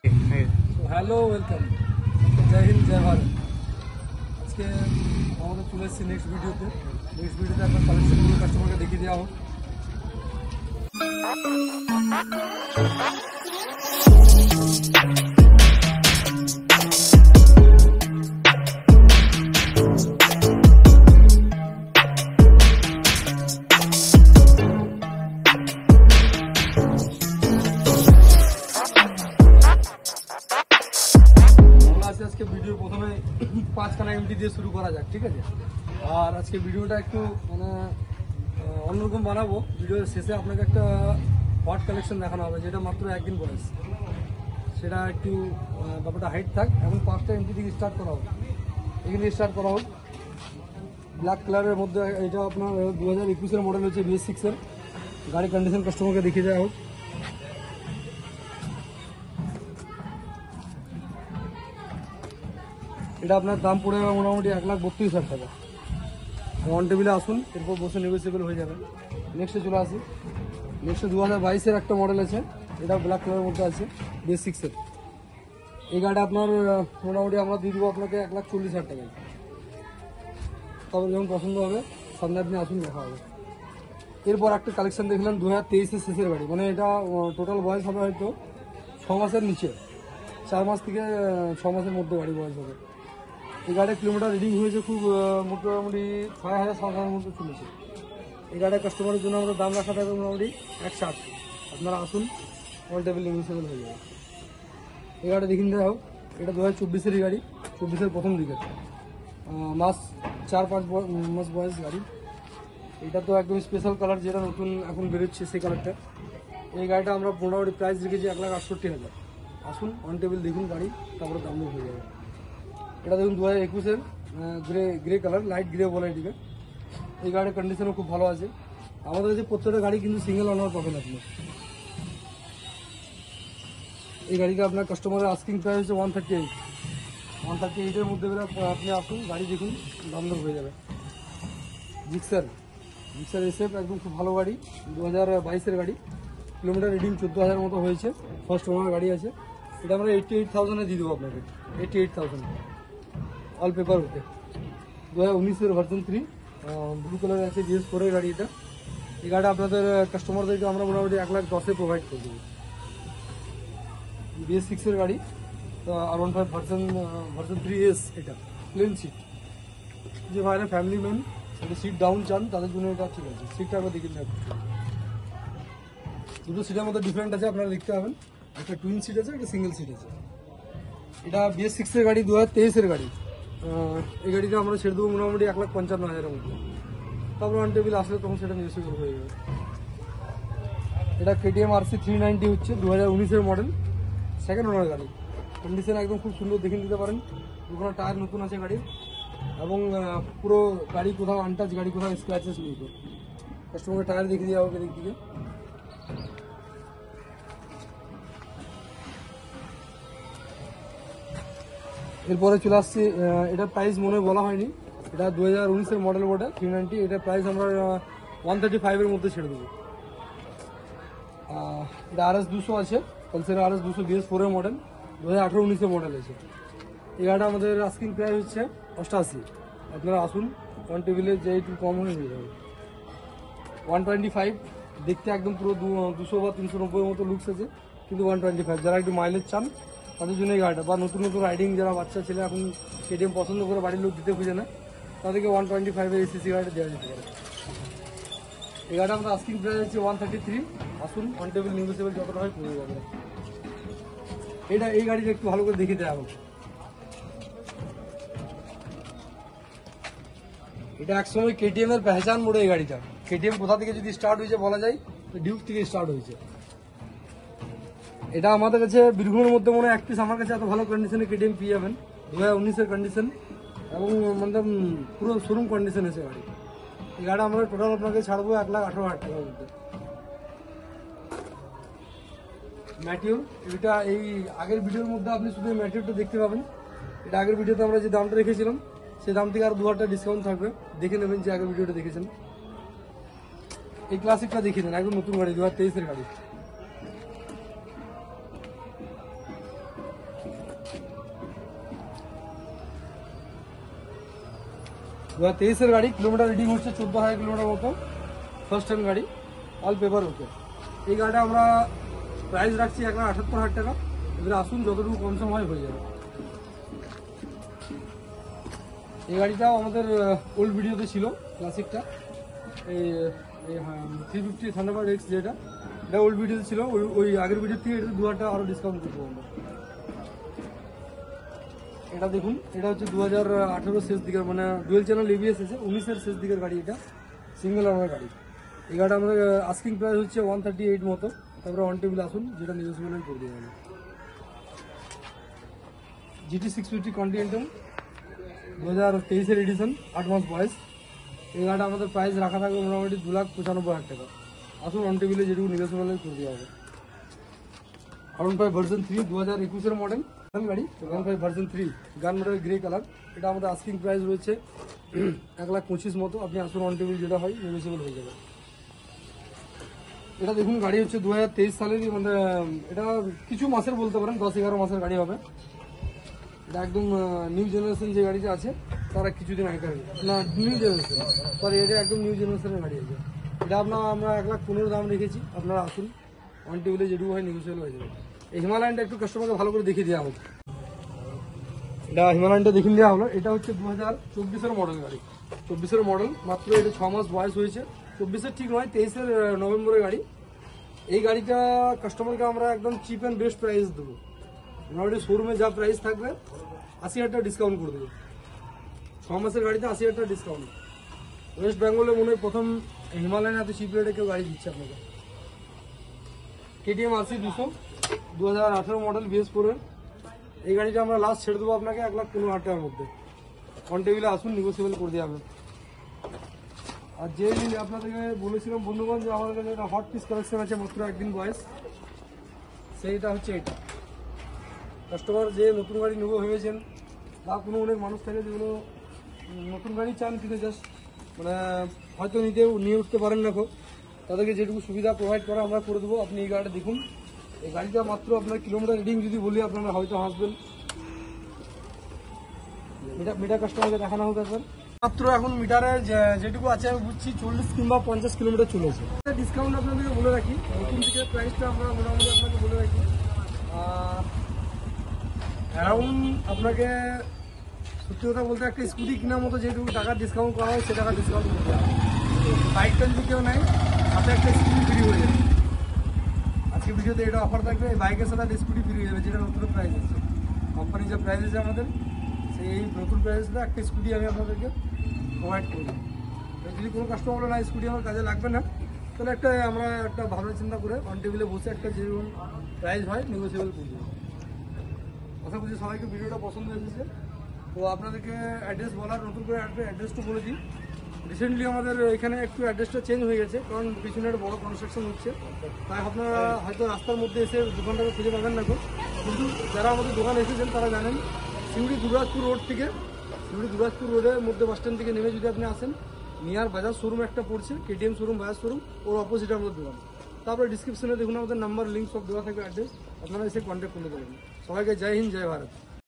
Hello welcome, জয় হিন্দ জয় ভারত। আজকে আমাদের চলে এসেছি নেক্সট ভিডিওতে আপনার কালেকশনগুলো কাস্টমারকে দেখিয়ে দেওয়া হোক। আজকে ভিডিও প্রথমে 5খানা এমটি দিয়ে শুরু করা যাক, ঠিক আছে? আর আজকে ভিডিওটা একটু মানে অন্যরকম বানাবো। ভিডিওর শেষে আপনাকে একটা হট কালেকশন দেখানো হবে, যেটা মাত্র একদিন বয়স। সেটা একটু ব্যাপারটা হাইট থাক। এখন 5টা এমটি থেকে স্টার্ট করা হোক, এখানে স্টার্ট করা হোক। ব্ল্যাক কালারের মধ্যে এটা আপনার 2021-এর মডেল হচ্ছে BS6-এর। গাড়ি কন্ডিশন কাস্টমারকে দেখিয়ে দেওয়া হোক। এটা আপনার দাম পড়ে যাবে মোটামুটি 1,32,000 টাকা। ওয়ান টেবিলে আসুন, এরপর বসে নেগোসিয়েবল হয়ে যাবে। নেক্সটে চলে আসি। নেক্সটে 2022-এর একটা মডেল আছে, এটা ব্ল্যাক কালারের মধ্যে আছে, BS6-এর। এই গাড়িটা আপনার মোটামুটি আমরা দিয়ে দেবো আপনাকে 1,40,000 টাকায়। তবে যখন পছন্দ হবে সামনে আপনি আসুন, দেখা হবে। এরপর একটা কালেকশন দেখলাম 2023-এর শেষের গাড়ি, মানে এটা টোটাল বয়স হবে হয়তো 6 মাসের নিচে, 4 মাস থেকে 6 মাসের মধ্যে গাড়ি বয়স হবে। এই গাড়ির কিলোমিটার রিডিং হয়েছে খুব মোটামুটি 6,000-7,000 মতো চলেছে। এই গাড়ির কাস্টমারের জন্য আমরা দাম রাখা থাকবে মোটামুটি 1,60। আপনারা আসুন, অল টেবিল নেগোসিয়েবল হয়ে যাবে। এই গাড়ি দেখিয়ে দেওয়া হোক। এটা 2024-এরই গাড়ি, 24-এর প্রথম দিকে, মাস 4-5 মাস বয়স গাড়ি। এটা তো একদম স্পেশাল কালার, যেটা নতুন এখন বেরোচ্ছে সেই কালারটা। এই গাড়িটা আমরা মোটামুটি প্রাইস রেখেছি 1,68,000। আসুন, অন টেবিল দেখুন গাড়ি, তারপরে দাম হয়ে যাবে। এটা দেখুন 2021-এর গ্রে কালার, লাইট গ্রে বলে এটিকে। এই গাড়ির কন্ডিশনও খুব ভালো আছে। আমাদের কাছে প্রত্যেকটা গাড়ি কিন্তু সিঙ্গেল ওনার পাবেন আপনি। এই গাড়িটা আপনার কাস্টমারের আস্কিং প্রাইস হচ্ছে 138। 138-এর মধ্যে আপনি আসুন, গাড়ি দেখুন, দাম দর হয়ে যাবে। জিক্সার SF একদম খুব ভালো গাড়ি, 2022-এর গাড়ি। কিলোমিটার রিডিং 14,000 মতো হয়েছে, ফার্স্ট ওনার গাড়ি আছে। এটা আমরা 88,000-এ দিয়ে দেবো আপনাকে, 88,000 অল পেপার হতে। 2019-এর ভার্সন 3, ব্লু কালার আছে, BS4-এর গাড়ি এটা। এই গাড়িটা আপনাদের কাস্টমারদেরকে আমরা মোটামুটি 1,10,000-এ প্রোভাইড করে দেবো। BS6-এর গাড়ি, R15 ভার্সন 3S, এটা প্লেন সিট। যে ভাইরা ফ্যামিলি ম্যান, এটা সিট ডাউন চান, তাদের জন্য এটা ঠিক আছে। সিটটা আমরা দেখে নেব। দুটো সিটের মধ্যে ডিফারেন্ট আছে, আপনারা দেখতে পাবেন। একটা টুইন সিট আছে, একটা সিঙ্গেল সিট আছে। এটা BS6-এর গাড়ি, 2023-এর গাড়ি। এই গাড়িটা আমরা ছেড়ে দেবো মোটামুটি 1,55,000-এর মধ্যে। তারপর অন টেবিল আসলে তখন সেটা নেগোসিয়েবল হয়ে যাবে। এটা KTM RC 390 হচ্ছে, 2019-এর মডেল, সেকেন্ড ওনার গাড়ি। কন্ডিশন একদম খুব সুন্দর, দেখে নিতে পারেন। দুখানা টায়ার নতুন আছে গাড়ির, এবং পুরো গাড়ি কোথাও আনটাচ, গাড়ি কোথাও স্ক্র্যাচেস নেই। তো কাস্টমারকে টায়ার দেখে দেওয়া হবে দিক দিকে। এরপরে চলে আসছি, এটার প্রাইস মনে বলা হয়নি। এটা 2019-এর মডেল বটে, 390। এটার প্রাইস আমরা 135-এর মধ্যে ছেড়ে দেবো। এটা RS200 আছে, পালসার RS200 BS4-এর মডেল, 2018-19-এর মডেল আছে। এই গাড়িটা আমাদের আস্কিং প্রাইস হচ্ছে 88। আপনারা আসুন, অন টেবিলে যে একটু কম হয়ে যাবে। 125, দেখতে একদম পুরো 200 বা 390-এর মতো লুকস আছে, কিন্তু 125। যারা একটু মাইলেজ চান তাদের জন্য এই গাড়িটা, বা নতুন নতুন রাইডিং যারা বাচ্চা ছেলে এখন KTM পছন্দ করে বাড়ির লোক দিতে খুঁজে না, তাদেরকে 125-এর ACC গাড়িটা দেওয়া যেতে পারে। এই গাড়িটা আমাদের আস্কিং প্রাইস হচ্ছে 133। আসুন, অন টেবিল নেগোসিয়েবল যতটা হয় করে যাবে। এই গাড়িটা একটু ভালো করে দেখে দেওয়া হোক। এটা একসময় KTM-এর পেহচান মোড়ে এই গাড়িটা। KTM কোথা থেকে যদি স্টার্ট হয়েছে বলা যায়, ডিউক থেকে স্টার্ট হয়েছে। এটা আমাদের কাছে বীরভূমের মধ্যে মনে হয় এক পিস আমার কাছে এত ভালো কন্ডিশনে KTM পেয়ে যাবেন। 2019-এর কন্ডিশন, এবং মানে পুরো শোরুম কন্ডিশন আছে গাড়ি। এই গাড়ি আমরা টোটাল আপনাকে ছাড়বো 1,18,000 টাকার মধ্যে। ম্যাটিউর, এটা এই আগের ভিডিওর মধ্যে আপনি শুধু ম্যাটিউরটা দেখতে পাবেন। এটা আগের ভিডিওতে আমরা যে দামটা রেখেছিলাম সেই দাম থেকে আর 2,000 টাকা ডিসকাউন্ট থাকবে, দেখে নেবেন যে আগের ভিডিওটা দেখেছেন। এই ক্লাসিকটা দেখিয়ে দেন, একদম নতুন গাড়ি, 2023-এর গাড়ি। 2023-এর গাড়ি, কিলোমিটার রিডিং হচ্ছে 14,000 কিলোমিটার মতো, ফার্স্ট হ্যান্ড গাড়ি, অল পেপার ওকে। এই গাড়িটা আমরা প্রাইস রাখছি 1,78,000 টাকা। এবারে আসুন, যতটুকু কম সম হয় হয়ে যাবে। এই গাড়িটাও আমাদের ওল্ড ভিডিওতে ছিল, ক্লাসিকটা, এই 350 থান্ডারবার্ড এক্স, যেটা এটা ওল্ড ভিডিওতে ছিল। ওই আগের ভিডিও থেকে এটা 2,000 টাকা আরও ডিসকাউন্ট করবো আমরা। এটা দেখুন, এটা হচ্ছে 2018 শেষ দিকের, মানে ডুয়েল চ্যানেল এবিএস আছে, 19-এর শেষ দিকের গাড়ি। এটা সিঙ্গেল ওনার গাড়ি। এই গাড়িটা আমাদের আস্কিং প্রাইস হচ্ছে 138 মতো। তারপরে অন টেবিল আসুন, যেটা নেগোসিয়েবল করে দিয়ে যাবে। GT 650 কন্টিনেন্টাল 2023-এর এডিশন, 8 মাস বয়স। এই গাড়িটা আমাদের প্রাইস রাখা থাকবে মোটামুটি 2,95,000 টাকা। আসুন, অন টেবিলে যেটুকু নেগোসিয়েবল করে দেওয়া হবে। R15 ভার্সন 3 2021-এর মডেল গাড়ি, R15 ভার্সন 3 গান মডেল গ্রে কালার। এটা আমাদের আস্কিং প্রাইস রয়েছে 1,25,000 মতো। আপনি আসুন, অন টেবিল যেটা হয় নেগোসিয়েবল হয়ে যাবে। এটা দেখুন, গাড়ি হচ্ছে 2023 সালেরই, মানে এটা কিছু মাসের বলতে পারেন, 10-11 মাসের গাড়ি হবে। এটা একদম নিউ জেনারেশন যে গাড়িটা আছে, তারা কিছুদিন আগে না, নিউ জেনারেশন, সরি, এটা একদম নিউ জেনারেশনের গাড়ি আছে। এটা আমরা 1,15,000 দাম রেখেছি। আপনারা আসুন, অন টেবিলে যেটুকু হয় নেগোসিয়েবল হয়ে যাবে। এই হিমালয়ানটা একটু কাস্টমারকে ভালো করে দেখিয়ে দেওয়া হবে। এটা হিমালয়ানটা দেখিয়ে দেওয়া হলো। এটা হচ্ছে 2024-এর মডেল গাড়ি, 24-এর মডেল, মাত্র এটা 6 মাস বয়স হয়েছে। 24-এর ঠিক নয়, 23-এর নভেম্বরের গাড়ি। এই গাড়িটা কাস্টমারকে আমরা একদম চিপ অ্যান্ড বেস্ট প্রাইস দেবো। মোটামুটি শোরুমে যা প্রাইস থাকবে 80,000 টাকা ডিসকাউন্ট করে দেবো। 6 মাসের গাড়িতে 80,000 টাকা ডিসকাউন্ট। ওয়েস্ট বেঙ্গলে মনে হয় প্রথম হিমালয়ান এত চিপ রেটে কেউ গাড়ি দিচ্ছে আপনাকে। KTM RC 200 2018 মডেল BS4-এর। এই গাড়িটা আমরা লাস্ট ছেড়ে দেবো আপনাকে 1,15,000 টাকার মধ্যে। অন টেবিলে আসুন, নেগোসিয়েবল করে দেওয়া হবে। আর যে আপনাদেরকে বলেছিলাম বন্ধুগণ যে আমাদের কাছে একটা হট পিস কালেকশন আছে, মাত্র একদিন বয়স, সেইটা হচ্ছে এটা। কাস্টমার যে নতুন গাড়ি নেবো ভেবেছেন, বা কোনো অনেক মানুষ থাকে যেগুলো নতুন গাড়ি চান কিন্তু জাস্ট মানে হয়তো নিয়ে উঠতে পারেন না, তাদেরকে যেটুকু সুবিধা প্রোভাইড করা আমরা করে দেবো। আপনি এই গাড়িটা দেখুন। এই গাড়িটা মাত্র আপনার কিলোমিটার রিডিং যদি বলি আপনারা হয়তো হাসবেন। মিটার কাস্টমারকে দেখানো হোক একবার। মাত্র এখন মিটারে যেটুকু আছে আমি বুঝছি 40 কিংবা 50 কিলোমিটার চলেছে। ডিসকাউন্ট আপনাদেরকে বলে রাখি, নতুন দিকের প্রাইসটা আমরা মোটামুটি আপনাকে বলে রাখি অ্যারাউন্ড, আপনাকে সত্যি কথা বলতে একটা স্কুটি কেনার মতো যেটুকু টাকা ডিসকাউন্ট করা হয় সে টাকা ডিসকাউন্ট করতে হবে। বাইকটা যদি কেউ নেয়, সাথে একটা স্কুটি ফ্রি হয়ে যাবে। আজকে ভিডিওতে এটা অফার থাকবে, এই বাইকের সাথে একটা স্কুটি ফ্রি হয়ে যাবে, যেটা নতুন প্রাইস আছে। কোম্পানি যে প্রাইস আছে আমাদের, সেই নতুন প্রাইসটা একটা স্কুটি আমি আপনাদেরকে প্রোভাইড করব। যদি কোনো কাস্টমার বলে না স্কুটি আমার কাজে লাগবে না, তাহলে আমরা একটা ভাবনা চিন্তা করে অন টেবিলে বসে একটা যেরকম প্রাইস হয় নেগোসিয়েবল করবো। আশা করছি সবাইকে ভিডিওটা পছন্দ হয়েছে। তো আপনাদেরকে অ্যাড্রেস বলার, নতুন করে অ্যাড্রেসটা বলে দিই। রিসেন্টলি আমাদের এখানে একটু অ্যাড্রেসটা চেঞ্জ হয়ে গেছে, কারণ পিছনে একটা বড় কনস্ট্রাকশন হচ্ছে। তাই আপনারা হয়তো রাস্তার মধ্যে এসে দোকানটাকে খুঁজে পাবেন না, কিন্তু যারা আমাদের দোকানে এসেছেন তারা জানেন সিউড়ি দুর্গাজপুর রোড থেকে, সিউড়ি দুর্গাজপুর রোডের মধ্যে বাস স্ট্যান্ড থেকে নেমে যদি আপনি আসেন, নিয়ার বাজাজ শোরুম একটা পড়ছে, KTM শোরুম, বাজাজ শোরুম, ওর অপোজিটে আমাদের দোকান। তারপরে ডিসক্রিপশনে দেখুন আমাদের নাম্বার, লিঙ্ক সব দেওয়া থাকবে, অ্যাড্রেস, আপনারা এসে কন্ট্যাক্ট করে দেবেন। সবাইকে জয় হিন্দ, জয় ভারত।